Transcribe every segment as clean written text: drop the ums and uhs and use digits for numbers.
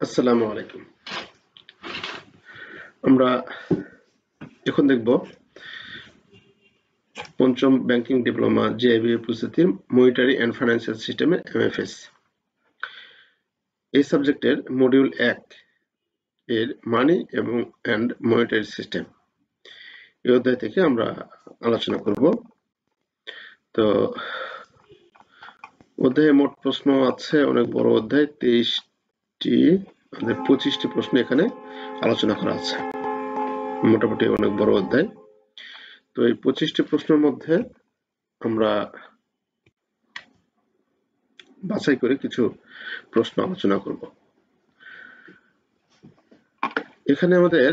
আসসালামু আলাইকুম। আমরা এখন দেখব পঞ্চম ব্যাংকিং ডিপ্লোমা জেআইবি প্রস্তুতির মনিটারি অ্যান্ড ফাইন্যান্সিয়াল সিস্টেমে এমএফএস এই সাবজেক্টের মডিউল 1 এর মানি এবং অ্যান্ড মনিটারি সিস্টেম এই অধ্যায় থেকে আমরা আলোচনা করব। তো অধ্যায়ে মোট প্রশ্ন আছে অনেক বড় অধ্যায়, 23টি 25টি প্রশ্ন এখানে আলোচনা করা আছে, মোটামুটি অনেক বড় অধ্যায়। তো এই 25টি প্রশ্নের মধ্যে আমরা বাছাই করে কিছু প্রশ্ন আলোচনা করব। এখানে আমাদের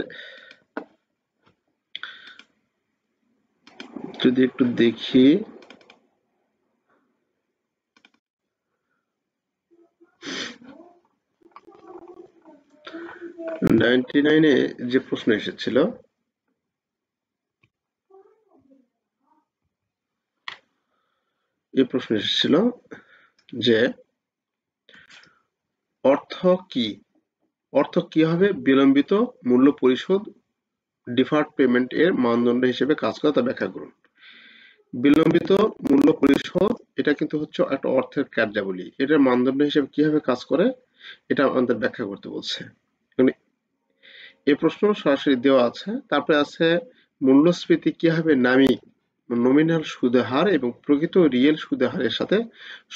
যদি একটু দেখি, নাইনটি-নাইনে যে প্রশ্ন এসেছিল এই প্রশ্ন এসেছিল যে অর্থ কি হবে বিলম্বিত মূল্য পরিশোধ ডিফার্ড পেমেন্ট এর মানদণ্ড হিসেবে কাজ করে তা ব্যাখ্যা করুন। বিলম্বিত মূল্য পরিশোধ এটা কিন্তু হচ্ছে একটা অর্থের কার্যাবলী, এটার মানদণ্ড হিসেবে কিভাবে কাজ করে এটা আমাদের ব্যাখ্যা করতে বলছে। এই প্রশ্ন সরাসরি দেওয়া আছে। তারপরে আছে মূল্যস্ফীতি কিভাবে নামিক নমিনাল সুদের হার এবং প্রকৃত রিয়েল সুদের হারের সাথে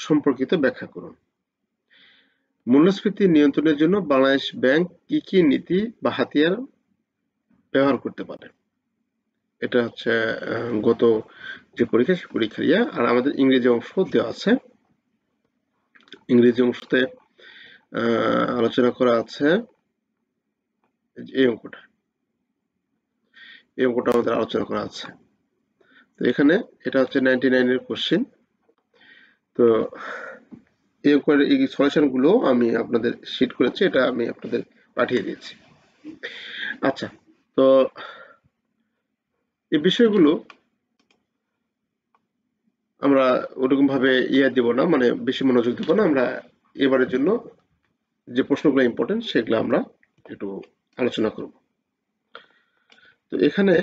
সম্পর্কিত ব্যাখ্যা করুন। মূল্যস্ফীতি নিয়ন্ত্রণের জন্য বাংলাদেশ ব্যাংক কি নীতি বা হাতিয়ার ব্যবহার করতে পারে, এটা হচ্ছে গত যে পরীক্ষা সে পরীক্ষার ইয়া। আর আমাদের ইংরেজি অংশ দেওয়া আছে, ইংরেজি অংশতে আলোচনা করা আছে এই অঙ্কটা আমাদের আলোচনা করা আছে। তো এখানে এটা হচ্ছে 99 এর কোশ্চেন। তো এই সলিউশন গুলো আমি আপনাদের শিট করেছি, এটা আমি আপনাদের পাঠিয়ে দিয়েছি। আচ্ছা, তো এই বিষয়গুলো আমরা ওরকম ভাবে দিব না, মানে বেশি মনোযোগ দেব না। আমরা এবারের জন্য যে প্রশ্নগুলো ইম্পর্টেন্ট সেগুলো আমরা একটু আলোচনা করব। তো এখানে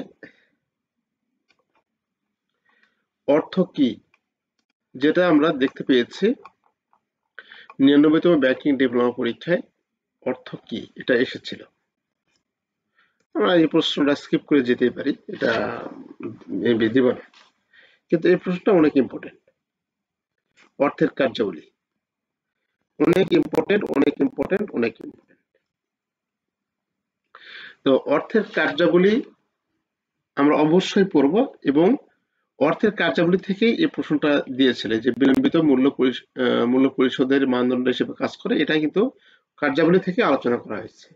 অর্থ কি যেটা আমরা দেখতে পেয়েছি 99তম ব্যাংকিং ডিপ্লোমা পরীক্ষায়, অর্থ কি এটা এসেছিল। আমরা এই প্রশ্নটা স্কিপ করে যেতেই পারি, এটা দিব না, কিন্তু এই প্রশ্নটা অনেক ইম্পর্টেন্ট। অর্থের কার্যাবলী অনেক ইম্পর্টেন্ট। তো অর্থের কার্যাবলী আমরা অবশ্যই পড়ব, এবং অর্থের কার্যাবলী থেকেই এই প্রশ্নটা দিয়েছিল যে বিলম্বিত মূল্য পরিশোধের মানদণ্ড হিসেবে কাজ করে, এটা কিন্তু কার্যাবলী থেকে আলোচনা করা হয়েছে।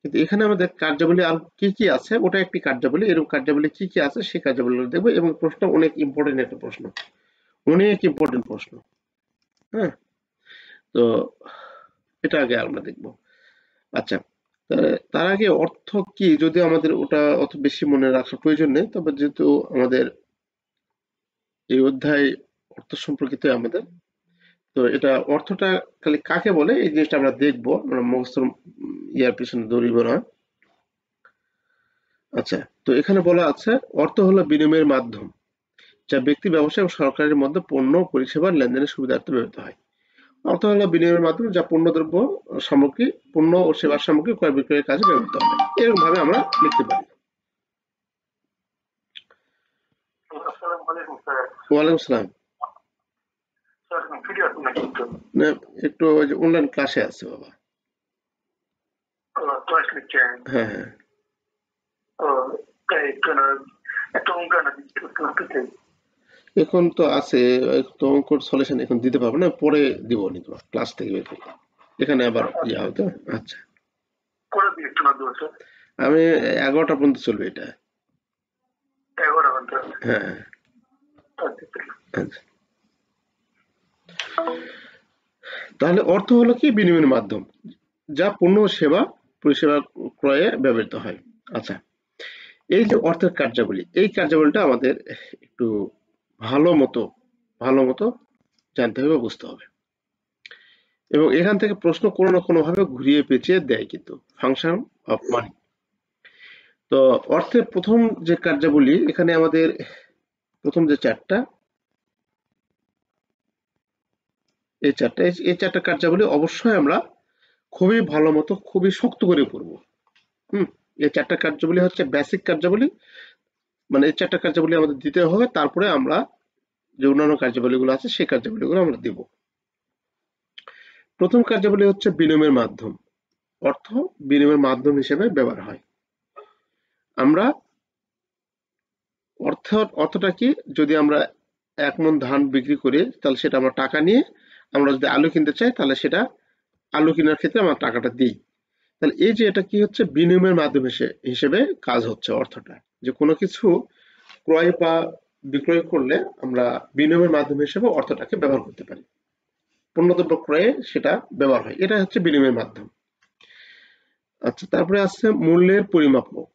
কিন্তু এখানে আমাদের কার্যাবলী আর কি আছে, ওটা একটি কার্যাবলী, এরকম কার্যাবলী কি আছে সেই কার্যাবলীগুলো দেখবো। এবং প্রশ্ন অনেক ইম্পর্টেন্ট একটা প্রশ্ন, অনেক ইম্পর্টেন্ট প্রশ্ন। হ্যাঁ, তো এটা আগে আমরা দেখব। আচ্ছা, তার আগে অর্থ কি যদি আমাদের ওটা অত বেশি মনে রাখার প্রয়োজন নেই, তবে যেহেতু আমাদের এই অধ্যায় অর্থ সম্পর্কিত আমাদের, তো এটা অর্থটা খালি কাকে বলে এই জিনিসটা আমরা দেখবো, আমরা মুখস্থ ইয়ার পিছনে দৌড়িব না। আচ্ছা, তো এখানে বলা আছে অর্থ হলো বিনিময়ের মাধ্যম যা ব্যক্তি, ব্যবসা এবং সরকারের মধ্যে পণ্য ও পরিষেবার লেনদেনের সুবিধার্থে ব্যবহৃত হয়। অর্থ হলো বিনিময়ের মাধ্যম যা পণ্য ও সেবার সামগ্রী ক্রয় বিক্রয়ের কাজে ব্যবহৃত হবে। এরকম ভাবে আমরা লিখতে পারি। ওয়ালাইকুম আসসালাম। না, একটু অনলাইন ক্লাসে আছে বাবা। হ্যাঁ হ্যাঁ, এখন তো আছে, তো অঙ্কর সলিউশন এখন দিতে পারবো না, পরে দিব নি তোমার ক্লাস থেকে বের করে। এখানে আবার ইয়া হতো। আচ্ছা, আমি 11টা পর্যন্ত চলবে এটা। হ্যাঁ, আচ্ছা। তাহলে অর্থ হলো কি বিনিময়ের মাধ্যম যা পণ্য ও সেবা পরিষেবা ক্রয়ে ব্যবহৃত হয়। আচ্ছা, এই যে অর্থের কার্যাবলী, এই কার্যাবলীটা আমাদের একটু ভালো মতো জানতে হবে, বুঝতে হবে। এবং এখান থেকে প্রশ্ন কোনো না কোনো ভাবে ঘুরিয়ে পেঁচিয়ে দেয় কিন্তু ফাংশন অফ মানি। তো অর্থের প্রথম যে কার্যাবলী এখানে আমাদের প্রথম যে চারটা এই চারটা কার্যাবলী অবশ্যই আমরা খুবই ভালো মতো খুবই শক্ত করে পড়বো। হুম এই চারটা কার্যাবলী হচ্ছে বেসিক কার্যাবলী, মানে এই চারটা কার্যাবলী আমাদের দিতে হবে, তারপরে আমরা যে অন্যান্য কার্যাবলীগুলো আছে সেই কার্যাবলীগুলো আমরা দিব। প্রথম কার্যাবলী হচ্ছে বিনিময়ের মাধ্যম। অর্থ বিনিময়ের মাধ্যম হিসেবে ব্যবহার হয়। আমরা অর্থটা কি, যদি আমরা ১ মণ ধান বিক্রি করি তাহলে সেটা আমরা টাকা নিয়ে আমরা যদি আলু কিনতে চাই তাহলে সেটা আলু কেনার ক্ষেত্রে আমরা টাকাটা দিই। তাহলে এই যে এটা কি হচ্ছে, বিনিময়ের মাধ্যম হিসেবে কাজ হচ্ছে অর্থটা। যে কোনো কিছু ক্রয় বা বিক্রয় করলে আমরা বিনিময়ের মাধ্যম হিসেবে অর্থটাকে ব্যবহার করতে পারি। পণ্যদ্রব্য ক্রয়ে সেটা ব্যবহার হয়। এটা হচ্ছে বিনিময়ের মাধ্যম। আচ্ছা, তারপরে আছে মূল্যের পরিমাপক।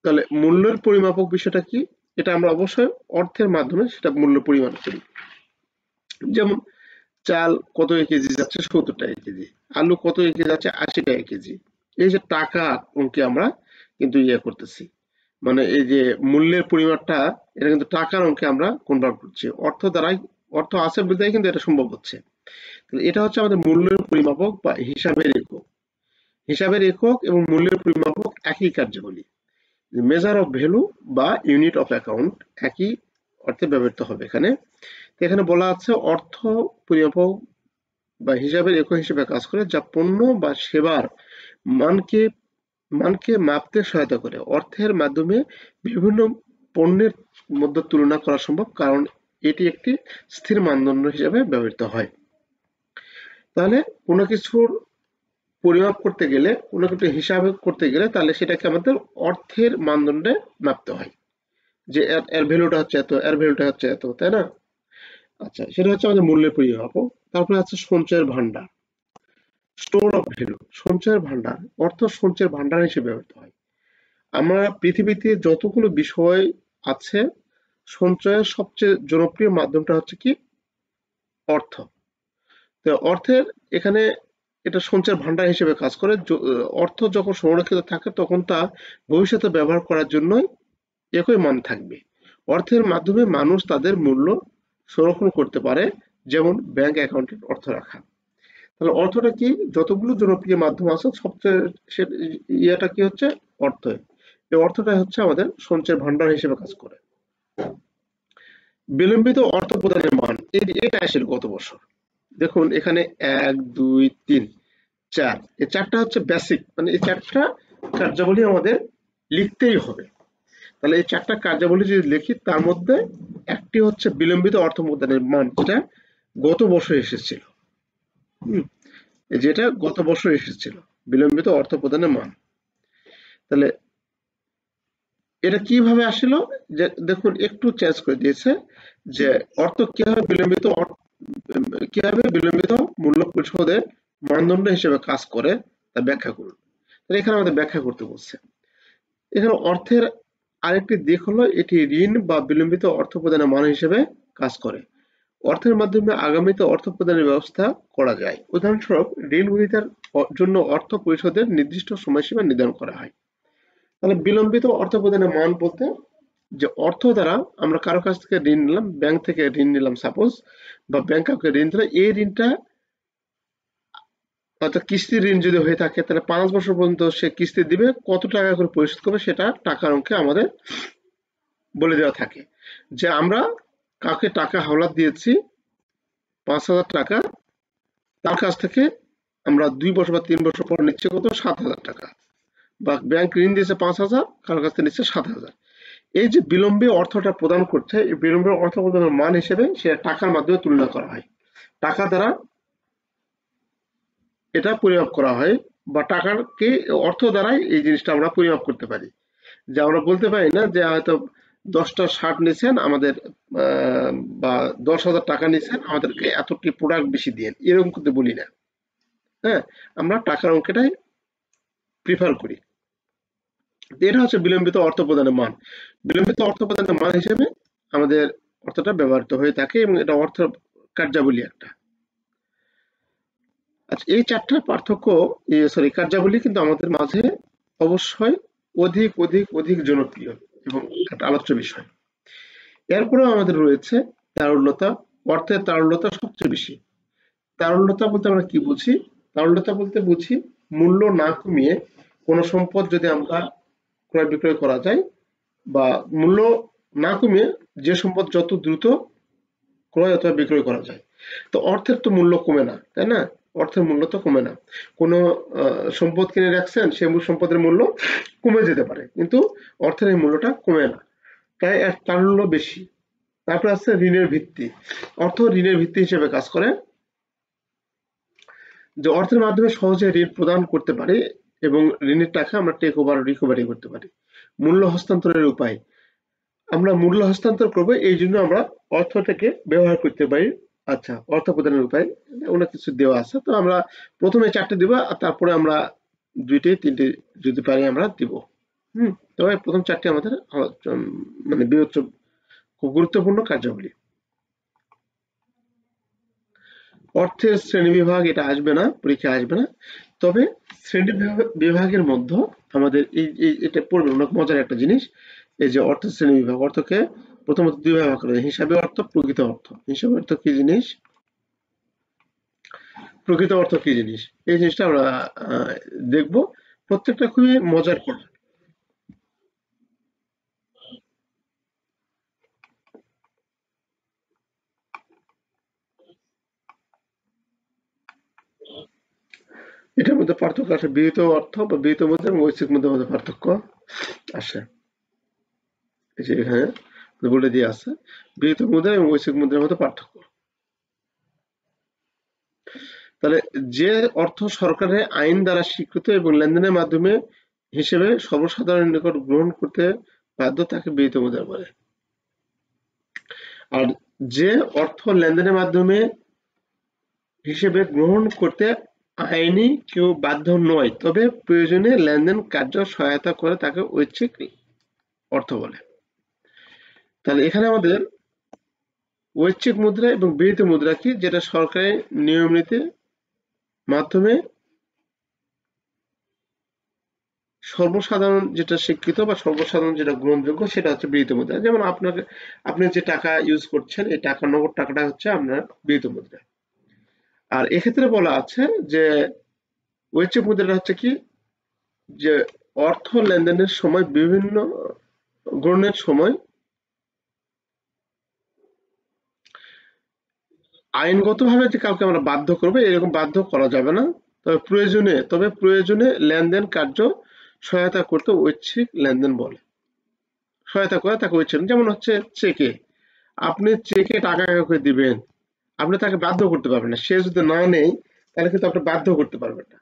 তাহলে মূল্যের পরিমাপক বিষয়টা কি? এটা আমরা অবশ্যই অর্থের মাধ্যমে সেটা মূল্য পরিমাপ করি। যেমন চাল কত কেজি যাচ্ছে, ৭০ টাকা কেজি। আলু কত কেজি যাচ্ছে, ৮০ টাকা কেজি। এই যে টাকা অঙ্কে আমরা কিন্তু করতেছি, মানে এই যে মূল্যের পরিমাপটা এটা কিন্তু টাকার অঙ্কে আমরা কনভার্ট করছি। অর্থ আছে বিধায় কিন্তু এটা সম্ভব হচ্ছে। এটা হচ্ছে আমাদের মূল্যের পরিমাপক বা হিসাবের একক। হিসাবের একক এবং মূল্যের পরিমাপক একই কার্যাবলী। মেজার অফ ভ্যালু বা ইউনিট অফ অ্যাকাউন্ট একই অর্থে ব্যবহৃত হবে এখানে। এখানে বলা আছে অর্থ পরিমাপক বা হিসাবের একক হিসেবে কাজ করে, যা পণ্য বা সেবার মানকে মানকে মাপতে সহায়তা করে। অর্থের মাধ্যমে বিভিন্ন পণ্যের মধ্যে তুলনা করা সম্ভব, কারণ এটি একটি স্থির মানদণ্ড হিসেবে ব্যবহৃত হয়। তাহলে কোনো কিছুর পরিমাপ করতে গেলে, কোনো কিছু হিসাব করতে গেলে তাহলে সেটাকে আমাদের অর্থের মানদণ্ডে মাপতে হয়। যে এর ভ্যালুটা হচ্ছে এত, এর ভ্যালুটা হচ্ছে এত, তাই না? আচ্ছা, সেটা হচ্ছে আমাদের মূল্যের পরিমাপক। তারপরে আছে সঞ্চয়ের ভান্ডার, স্টোর অফ ভ্যালু। সঞ্চয়ের ভান্ডার, অর্থ সঞ্চয়ের ভান্ডার হিসেবে ব্যবহৃত হয়। আমরা পৃথিবীতে যতগুলো বিষয় আছে, সঞ্চয়ের সবচেয়ে জনপ্রিয় মাধ্যমটা হচ্ছে কি, অর্থ। তো অর্থের এখানে এটা সঞ্চয়ের ভান্ডার হিসেবে কাজ করে। অর্থ যখন সংরক্ষিত থাকে তখন তা ভবিষ্যতে ব্যবহার করার জন্যই একই মান থাকবে। অর্থের মাধ্যমে মানুষ তাদের মূল্য সংরক্ষণ করতে পারে, যেমন ব্যাংক অ্যাকাউন্টে অর্থ রাখা। তাহলে অর্থটা কি, যতগুলো জনপ্রিয় মাধ্যম আছে সবচেয়ে ইয়েটা কি হচ্ছে, অর্থ। এই অর্থটা হচ্ছে আমাদের সঞ্চয়ের ভান্ডার হিসেবে কাজ করে। বিলম্বিত অর্থ প্রদানের মান, এটা আসলে গত বছর দেখুন এখানে ১ ২ ৩ ৪, এই চারটা হচ্ছে বেসিক, মানে এই চারটা কার্যাবলী আমাদের লিখতেই হবে। তাহলে এই চারটা কার্যাবলী যদি লিখি তার মধ্যে একটি হচ্ছে বিলম্বিত অর্থ প্রদানের মান, যেটা গত বছর এসেছিল। যেটা গত বছর এসেছিল, বিলম্বিত অর্থ প্রদানের মান। তাহলে এটা কিভাবে আসলো, যে দেখুন একটু চেঞ্জ করে দিয়েছে, যে অর্থ কিভাবে বিলম্বিত মূল্য পরিশোধের মানদণ্ড হিসেবে কাজ করে তা ব্যাখ্যা করুন। তাহলে এখানে আমাদের ব্যাখ্যা করতে বলছে। এখানে অর্থের আরেকটি দিক হলো এটি ঋণ বা বিলম্বিত অর্থ প্রদানের মান হিসেবে কাজ করে। অর্থের মাধ্যমে আগামীতে অর্থ প্রদানের ব্যবস্থা করা যায়। উদাহরণস্বরূপ ঋণ গ্রহীতার জন্য অর্থ পরিশোধের নির্দিষ্ট সময়সীমা নির্ধারণ করা হয়। তাহলে বিলম্বিত অর্থ প্রদানের মান বলতে, যে অর্থ দ্বারা আমরা কারো কাছ থেকে ঋণ নিলাম, ব্যাংক থেকে ঋণ নিলাম সাপোজ, বা ব্যাংক কাউকে ঋণ দিলে এই ঋণটা হয়তো কিস্তির ঋণ যদি হয়ে থাকে তাহলে ৫ বছর পর্যন্ত সে কিস্তি দিবে, কত টাকা করে পরিশোধ করবে সেটা টাকার অঙ্কে আমাদের বলে দেওয়া থাকে। যে আমরা কাউকে টাকা হাওলাত দিয়েছি ৫,০০০ টাকা, তার কাছ থেকে আমরা ২ বছর বা ৩ বছর পর নিচ্ছে কত, ৭,০০০ টাকা। বা ব্যাংক ঋণ দিয়েছে ৫,০০০, কারোর কাছ থেকে নিচ্ছে ৭,০০০। এই যে বিলম্বে অর্থটা প্রদান করছে, এই বিলম্বে অর্থ প্রদানের মান হিসেবে সে টাকার মাধ্যমে তুলনা করা হয়। টাকা দ্বারা এটা পরিমাপ করা হয়, বা টাকাকে অর্থ দ্বারাই এই জিনিসটা আমরা পরিমাপ করতে পারি। যে আমরা বলতে পারি না যে হয়তো ১০টা শার্ট নিছেন আমাদের, বা ১০,০০০ টাকা নিছেন আমাদেরকে এতটি প্রোডাক্ট বেশি দিয়ে, এরকম করতে বলি না। হ্যাঁ, আমরা টাকার অঙ্কটাই প্রিফার করি। এটা হচ্ছে বিলম্বিত অর্থ প্রদানের মান। বিলম্বিত অর্থ প্রদানের মান হিসেবে আমাদের অর্থটা ব্যবহৃত হয়ে থাকে এবং এটা অর্থ কার্যাবলী একটা। আচ্ছা, এই চারটার পার্থক্য, সরি, কার্যাবলী কিন্তু আমাদের মাঝে অবশ্যই অধিক অধিক অধিক জনপ্রিয় এবং একটা আলোচ্য বিষয়। এরপরেও আমাদের রয়েছে তারল্যতা। অর্থের তারল্যতা সবচেয়ে বেশি। তারল্যতা বলতে আমরা কি বুঝি? তারল্যতা বলতে বুঝি মূল্য না কমিয়ে কোনো সম্পদ যদি আমরা ক্রয় বিক্রয় করা যায়, বা মূল্য না কমিয়ে যে সম্পদ যত দ্রুত ক্রয় অথবা বিক্রয় করা যায়। তো অর্থের তো মূল্য কমে না, তাই না? অর্থের মূল্য তো কমে না। কোনো সম্পদ কিনে রাখছেন, সে সম্পদের মূল্য কমে যেতে পারে, কিন্তু অর্থের এই মূল্যটা কমে না, তাই এর তারল্য বেশি। তারপর আছে ঋণের ভিত্তি। অর্থ ঋণের ভিত্তি হিসেবে কাজ করে, যে অর্থের মাধ্যমে সহজে ঋণ প্রদান করতে পারি এবং ঋণের টাকা আমরা টেক ওভার রিকভারি করতে পারি। মূল্য হস্তান্তরের উপায়, আমরা মূল্য হস্তান্তর করবো, এই জন্য আমরা অর্থটাকে ব্যবহার করতে পারি। আচ্ছা, অর্থ প্রদানের উপায় অনেক কিছু দেওয়া আছে, তো আমরা প্রথমে 4টে দিব, আর তারপরে আমরা 2টে 3টে যদি পারি আমরা দিব। তবে প্রথম 4টে আমাদের মানে খুব গুরুত্বপূর্ণ কার্যাবলী। অর্থের শ্রেণীবিভাগ এটা আসবে না, পরীক্ষায় আসবে না। তবে শ্রেণী বিভাগের মধ্যে আমাদের এটা পড়বে, অনেক মজার একটা জিনিস। এই যে অর্থের শ্রেণীবিভাগ, অর্থকে প্রথমত 2 ভাগে ভাগ করা যায়, হিসাবে অর্থ, প্রকৃত অর্থ। হিসাবে অর্থ কি জিনিস, প্রকৃত অর্থ কি জিনিস, এই জিনিসটা আমরা দেখব। প্রত্যেকটা খুবই মজার পড়া। এটার মধ্যে পার্থক্য আসে, বিহিত অর্থ বা বিহিত মুদ্রা এবং ঐচ্ছিক মুদ্রার মধ্যে পার্থক্য আসে। এই যে এখানে বলে দিয়ে আছে, বিহিত মুদ্রা এবং ঐচ্ছিক মুদ্রার মধ্যে পার্থক্য। তাহলে যে অর্থ সরকারের আইন দ্বারা স্বীকৃত এবং লেনদেনের মাধ্যমে হিসেবে সর্বসাধারণের নিকট গ্রহণ করতে বাধ্য তাকে বিহিত মুদ্রা বলে। আর যে অর্থ লেনদেনের মাধ্যমে হিসেবে গ্রহণ করতে আইনি কেউ বাধ্য নয়, তবে প্রয়োজনে লেনদেন কার্য সহায়তা করে, তাকে ঐচ্ছিক অর্থ বলে। তাহলে এখানে আমাদের ঐচ্ছিক মুদ্রা এবং বিহিত মুদ্রা কি, যেটা সরকারি নিয়ম নীতির মাধ্যমে সর্বসাধারণ যেটা স্বীকৃত বা সর্বসাধারণ যেটা গ্রহণযোগ্য, সেটা হচ্ছে বিহিত মুদ্রা। যেমন আপনি যে টাকা ইউজ করছেন, এই টাকা, নগদ টাকাটা হচ্ছে আপনার বিহিত মুদ্রা। আর এক্ষেত্রে বলা আছে যে ঐচ্ছিক মুদ্রাটা হচ্ছে কি, যে অর্থ লেনদেনের সময় বিভিন্ন গ্রহণের সময় আইনগতভাবে যে কাউকে আমরা বাধ্য করবো, এরকম বাধ্য করা যাবে না। তবে প্রয়োজনে লেনদেন কার্য সহায়তা করতে ঐচ্ছিক লেনদেন বলে। সহায়তা করে তাকে ঐচ্ছিক, যেমন হচ্ছে চেকে, আপনি চেকে টাকা কাউকে দিবেন, আপনি তাকে বাধ্য করতে পারবেন না। সে যদি না নেয়, তাহলে কিন্তু আপনি বাধ্য করতে পারবেন না।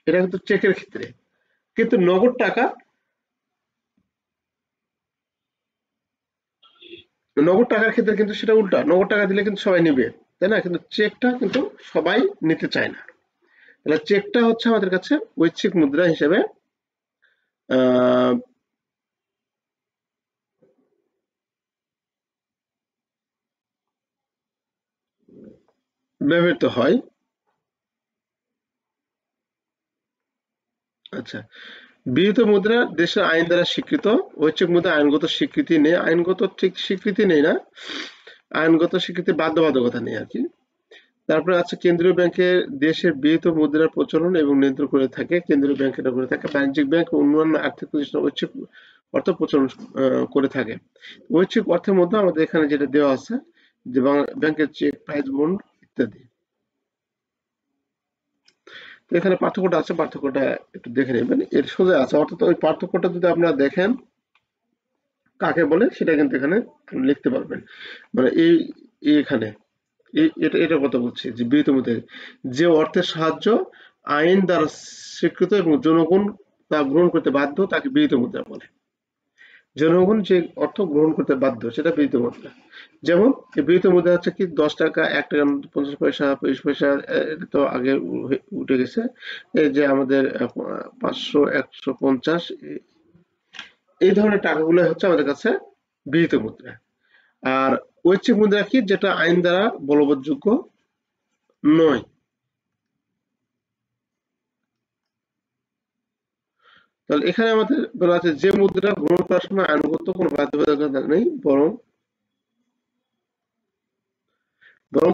এটা কিন্তু চেকের ক্ষেত্রে। কিন্তু নগদ টাকার ক্ষেত্রে কিন্তু সেটা উল্টা। নগদ টাকা দিলে কিন্তু সবাই নিবে, তাই না? কিন্তু চেকটা কিন্তু সবাই নিতে চায় না। তাহলে চেকটা হচ্ছে আমাদের কাছে ঐচ্ছিক মুদ্রা হিসেবে আহ ব্যবহৃত হয়। আচ্ছা, বিহিত মুদ্রা দেশের আইন দ্বারা স্বীকৃত, ঐচ্ছিক মুদ্রা আইনগত স্বীকৃতি নেই। আইনগত ঠিক স্বীকৃতি নেই না, আইনগত স্বীকৃতি বাধ্যবাধকতা নেই আর কি। তারপরে আছে কেন্দ্রীয় ব্যাংকের দেশের বিহিত মুদ্রার প্রচলন এবং নিয়ন্ত্রণ করে থাকে, কেন্দ্রীয় ব্যাংক এটা করে থাকে। বাণিজ্যিক ব্যাংক ও অন্যান্য আর্থিক প্রতিষ্ঠান ঐচ্ছিক অর্থ প্রচলন করে থাকে। ঐচ্ছিক অর্থের মধ্যে আমাদের এখানে যেটা দেওয়া আছে, যে ব্যাংকের চেক, প্রাইজ বন্ড ইত্যাদি। তো এখানে পার্থক্যটা আছে, পার্থক্যটা একটু দেখে নেবেন, এর সোজা আছে। অর্থাৎ ওই পার্থক্যটা যদি আপনারা দেখেন কাকে বলে, সেটা কিন্তু এখানে লিখতে পারবেন। মানে এখানে এটা কথা বলছি, যে বিহিত মুদ্রা যে অর্থের সাহায্য আইন দ্বারা স্বীকৃত এবং জনগণ তা গ্রহণ করতে বাধ্য, তাকে বিহিত মুদ্রা বলে। জনগণ যে অর্থ গ্রহণ করতে বাধ্য, সেটা বিহিত মুদ্রা। যেমন এই বিহিত মুদ্রা হচ্ছে কি, 10 টাকা, 1 টাকা, 50 পয়সা, 20 পয়সা, এটা তো আগে উঠে গেছে। এই যে আমাদের 500, 150, এই ধরনের টাকাগুলো হচ্ছে আমাদের কাছে বিহিত মুদ্রা। আর ঐচ্ছিক মুদ্রা কি, যেটা আইন দ্বারা বলবৎযোগ্য নয়। তাহলে এখানে আমাদের বলা আছে যে মুদ্রা গ্রহণ করার সময় আইনগত কোনো বাধ্যবাধকতা নেই, বরং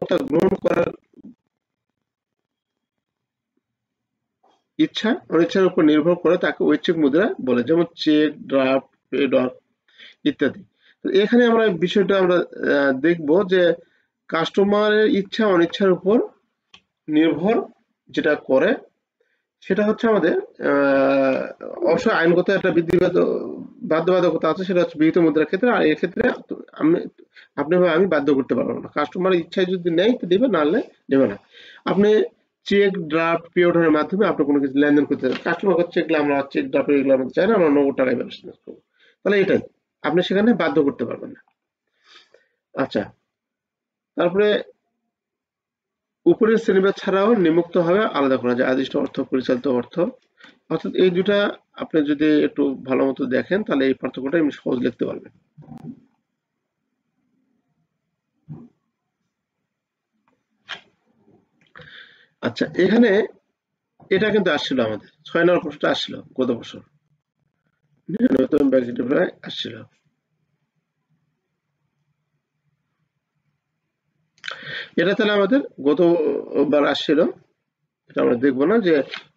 তা গ্রহণ করার ইচ্ছা অনিচ্ছার উপর নির্ভর করে তাকে ঐচ্ছিক মুদ্রা বলে, যেমন চেক, ড্রাফট, পেড অফ ইত্যাদি। তো এখানে আমরা বিষয়টা আমরা দেখব যে কাস্টমারের ইচ্ছা অনিচ্ছার উপর নির্ভর যেটা করে সেটা হচ্ছে আমাদের অবশ্যই আইনগত একটা বাধ্যবাধকতা আছে, সেটা হচ্ছে বিহিত মুদ্রার ক্ষেত্রে। আর এক্ষেত্রে আমি আপনি বা আমি বাধ্য করতে পারবো না। কাস্টমারের ইচ্ছায় যদি নেয় তো দিবে, না হলে নেবে না। আপনি চেক, ড্রাফট, পে অর্ডারের মাধ্যমে আপনি কোনো কিছু লেনদেন করতে পারেন। কাস্টমার হচ্ছে এগুলো আমরা চেক, ড্রাফট এগুলো আমরা চাই না, আমরা নগদ টাকায় ব্যবস্থা করবো। তাহলে এটাই আপনি সেখানে বাধ্য করতে পারবেন না। আচ্ছা, তারপরে উপরের শ্রেণীবিভাগ ছাড়াও নিম্নোক্তভাবে আলাদা করা যায়: আদিষ্ট অর্থ, পরিচালিত অর্থ। অর্থাৎ এই দুটা আপনি যদি একটু ভালো মতো দেখেন তাহলে এই পার্থক্যটা আমি সহজ লিখতে পারবেন। আচ্ছা, এখানে এটা কিন্তু আসছিল আমাদের ৬ নম্বর প্রশ্নটা আসছিল গত বছর, নতুন ব্যাংক আসছিল। এটা তাহলে আমাদের গতবার আসছিল, এটা আমরা দেখবো না, যে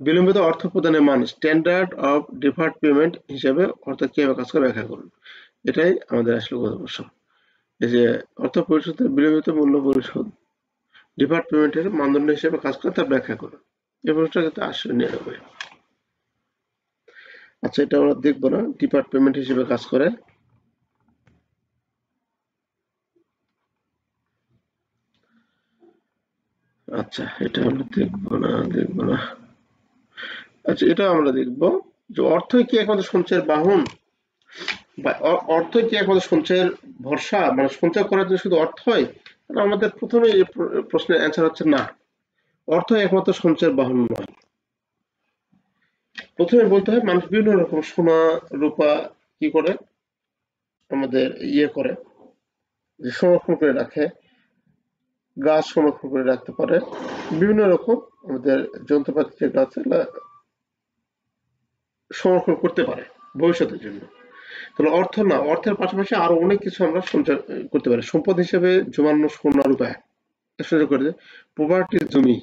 বিলম্বিত অর্থ প্রদানের মান স্ট্যান্ডার্ড অফ ডিফার্ড পেমেন্ট হিসেবে অর্থাৎ কিভাবে কাজ করে ব্যাখ্যা করুন। এটাই আমাদের আসলে গত বছর, এই যে অর্থ পরিশোধের বিলম্বিত মূল্য পরিশোধ ডিফার্ড পেমেন্টের মানদণ্ড হিসেবে কাজ করে তা ব্যাখ্যা করুন। এই প্রশ্নটা কিন্তু আসলে ৯৯। আচ্ছা, এটা আমরা দেখবো না, ডিফার্ড পেমেন্ট হিসেবে কাজ করে। আচ্ছা, এটা আমরা দেখবো না। আচ্ছা, এটা আমরা দেখবো যে অর্থই কি একমাত্র সঞ্চয়ের বাহন, বা অর্থই কি একমাত্র সঞ্চয়ের ভরসা, মানে সঞ্চয় করার জন্য শুধু অর্থ হয়? তাহলে আমাদের প্রথমে এই প্রশ্নের অ্যান্সার হচ্ছে না, অর্থ একমাত্র সঞ্চয়ের বাহন নয়। প্রথমে বলতে হয় মানুষ বিভিন্ন রকম সোনা, রূপা কি করে আমাদের করে, যে সংরক্ষণ করে রাখে, গাছ সংরক্ষণ করে রাখতে পারে, বিভিন্ন রকম আমাদের যন্ত্রপাতি যেগুলো আছে সংরক্ষণ করতে পারে ভবিষ্যতের জন্য। তাহলে অর্থ না, অর্থের পাশাপাশি আরো অনেক কিছু আমরা সঞ্চয় করতে পারি। সম্পদ হিসেবে জমানো সোনা, রূপা সঞ্চয় করে, প্রপার্টির জমি,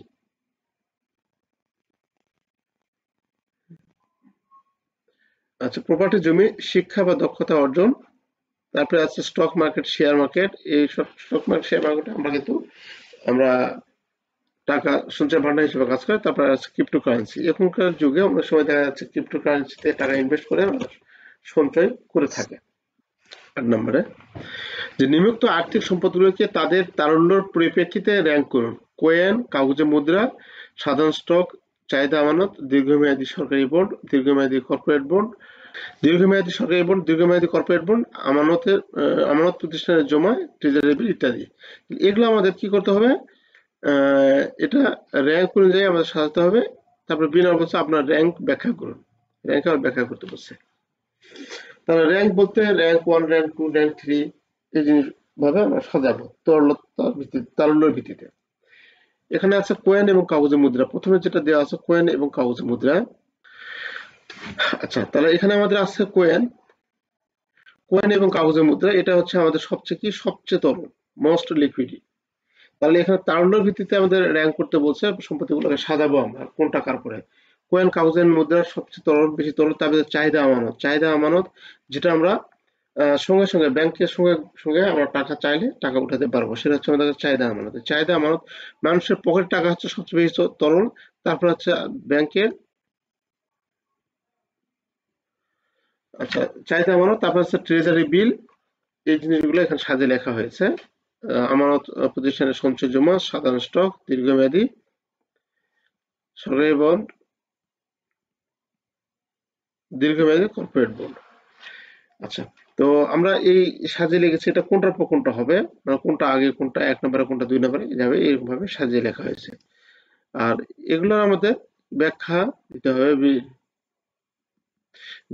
আচ্ছা প্রপার্টির জমি, শিক্ষা বা দক্ষতা অর্জন, তারপরে আছে স্টক মার্কেট, শেয়ার মার্কেট। এই সব স্টক মার্কেট, শেয়ার মার্কেটে আমরা কিন্তু আমরা টাকা সঞ্চয় ভান্ডার হিসেবে কাজ করে। তারপরে আছে ক্রিপ্টো কারেন্সি। এখনকার যুগে অনেক সময় দেখা যাচ্ছে ক্রিপ্টো কারেন্সিতে টাকা ইনভেস্ট করে সঞ্চয় করে থাকে। ৮ নম্বরে যে নিম্নোক্ত আর্থিক সম্পদগুলোকে তাদের তারল্যের পরিপ্রেক্ষিতে র্যাঙ্ক করুন: কয়েন, কাগজে মুদ্রা, সাধারণ স্টক, চাহিদা আমানত, দীর্ঘমেয়াদী সরকারি বন্ড, দীর্ঘমেয়াদী কর্পোরেট বন্ড, দীর্ঘমেয়াদী সরকারি বন্ড, দীর্ঘমেয়াদী কর্পোরেট বন্ড, আমানত প্রতিষ্ঠানের জমা, ট্রেজারি বিল ইত্যাদি। এগুলো আমাদের কি করতে হবে? এটা র্যাঙ্ক অনুযায়ী আমাদের সাজাতে হবে। তারপরে বিনা বলছে আপনার র্যাঙ্ক ব্যাখ্যা করুন, র্যাঙ্ক আবার ব্যাখ্যা করতে বলছে। তাহলে র্যাঙ্ক বলতে র্যাঙ্ক 1, র্যাঙ্ক 2, র্যাঙ্ক 3 এই জিনিস ভাবে আমরা সাজাবো তারল্যের ভিত্তিতে। এখানে আছে কয়েন এবং কাগজের মুদ্রা। প্রথমে যেটা দেওয়া আছে কয়েন এবং কাগজের মুদ্রা। আচ্ছা, তাহলে এখানে আমাদের আছে কয়েন এবং কাগজের মুদ্রা। এটা হচ্ছে আমাদের সবচেয়ে তরল, মোস্ট লিকুইডি। তাহলে এখানে তারল্যের ভিত্তিতে আমাদের র্যাঙ্ক করতে বলছে, সম্পত্তিগুলোকে সাজাবো আমরা কোনটা কার পরে। কয়েন, কাগজের মুদ্রা সবচেয়ে তরল, বেশি তরল। তারপরে চাহিদা আমানত, যেটা আমরা সঙ্গে সঙ্গে ব্যাংকের সঙ্গে আমরা টাকা চাইলে টাকা উঠাতে পারবো, সেটা হচ্ছে আমাদের চাহিদা আমানত। মানুষের পকেট টাকা হচ্ছে সবচেয়ে বেশি তরল। তারপর হচ্ছে ব্যাংকের, আচ্ছা চাহিদা আমানত। তারপর হচ্ছে ট্রেজারি বিল। এই জিনিসগুলো এখানে সাজিয়ে লেখা হয়েছে। আমানত প্রতিষ্ঠানের সঞ্চয় জমা, সাধারণ স্টক, দীর্ঘমেয়াদী সরকারি বন্ড, দীর্ঘমেয়াদী কর্পোরেট বন্ড। আচ্ছা, তো আমরা এই সাজিয়ে লিখেছি, এটা কোনটার পর কোনটা হবে, মানে কোনটা আগে, কোনটা ১ নম্বরে, কোনটা ২ নম্বরে, এইভাবে এরকমভাবে সাজিয়ে লেখা হয়েছে। আর এগুলোর আমাদের ব্যাখ্যা দিতে হবে।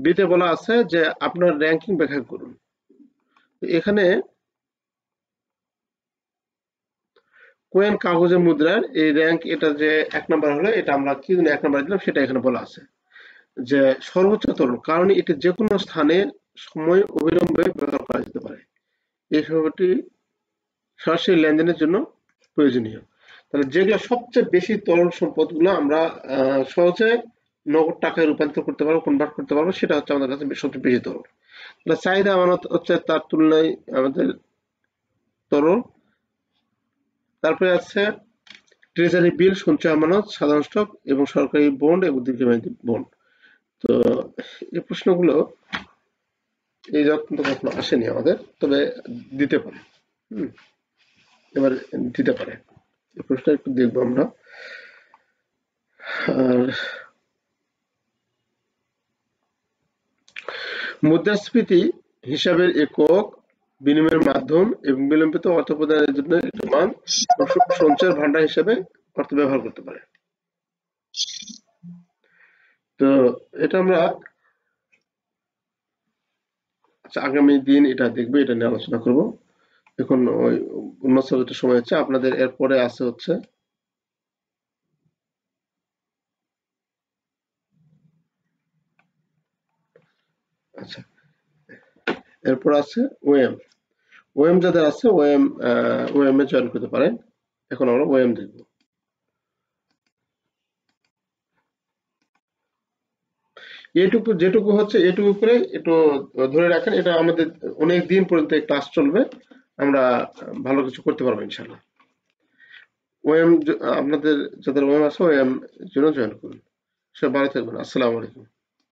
বিতে বলা আছে যে আপনার র্যাঙ্কিং ব্যাখ্যা করুন। এখানে কয়েন, কাগজের মুদ্রার এই র্যাঙ্ক, এটা যে ১ নম্বর হলো, এটা আমরা কি জন্য ১ নম্বর দিলাম সেটা এখানে বলা আছে। যে সর্বোচ্চ তরল, কারণ এটি যে কোনো স্থানে সময় অবিলম্বে ব্যবহার করা যেতে পারে। এই সেবাটি সরাসরি লেনদেনের জন্য প্রয়োজনীয়। তাহলে যেগুলো সবচেয়ে বেশি তরল সম্পদগুলো আমরা সহজে নগদ টাকায় রূপান্তর করতে পারবো, কনভার্ট করতে পারবো, সেটা হচ্ছে আমাদের কাছে সবচেয়ে বেশি তরল। তাহলে চাহিদা আমানত হচ্ছে তার তুলনায় আমাদের তরল। তারপরে আছে ট্রেজারি বিল, সঞ্চয় আমানত, সাধারণ স্টক এবং সরকারি বন্ড এবং দীর্ঘমেয়াদী বন্ড। তো এই প্রশ্নগুলো এই রকম তো কখনো আসেনি আমাদের, তবে দিতে পারে। হুম, এবার দিতে পারে। এই প্রশ্নটা একটু দেখবো আমরা। আর মুদ্রাস্ফীতি হিসাবের একক, বিনিময়ের মাধ্যম এবং বিলম্বিত অর্থ প্রদানের জন্য একটি মান ও সঞ্চয়ের ভান্ডার হিসাবে অর্থ ব্যবহার করতে পারে। তো এটা আমরা আগামী দিন এটা দেখবো, এটা নিয়ে আলোচনা করব। এখন ওই অন্য সাবজেক্টের সময় হচ্ছে আপনাদের, এরপরে আছে হচ্ছে আচ্ছা, এরপর আছে ওএম। ওএম যাদের আছে ওএম, ওএম এ জয়েন করতে পারেন। এখন আমরা ওএম দেখব। এটুকু যেটুকু হচ্ছে এটুকু করে একটু ধরে রাখেন, এটা আমাদের অনেক দিন পর্যন্ত এই ক্লাস চলবে, আমরা ভালো কিছু করতে পারবো ইনশাল্লাহ। ওএম আপনাদের যাদের ওএম আছে ওএম জন্য জয়েন করুন। সব ভালো থাকবেন। আসসালামু আলাইকুম।